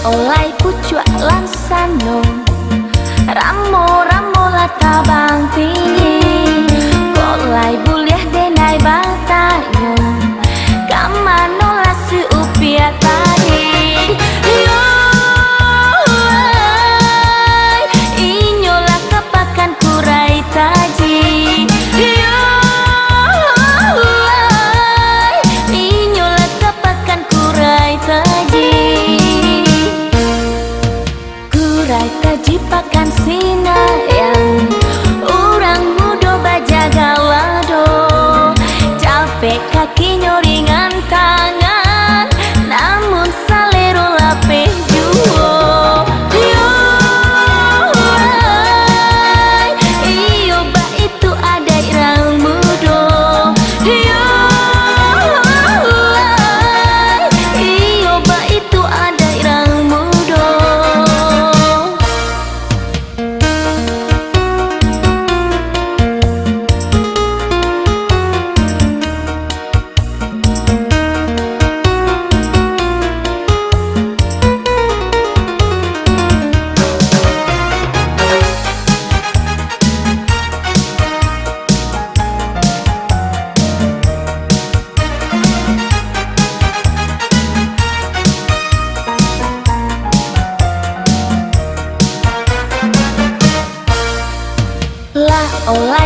olai pucuk lan sano ramo tabang tinggi kolai buliah denai batayo kamano la seupia tadi yo inyola kepakan kurai taji yo inyola kepakan kurai taji taji pakan sinayang orang muda bajaga wado capek kaki nyoringan tangan namun salero lapeh juo iyo ba itu ada irang mudo iyo ba itu ada irang mudo. Olai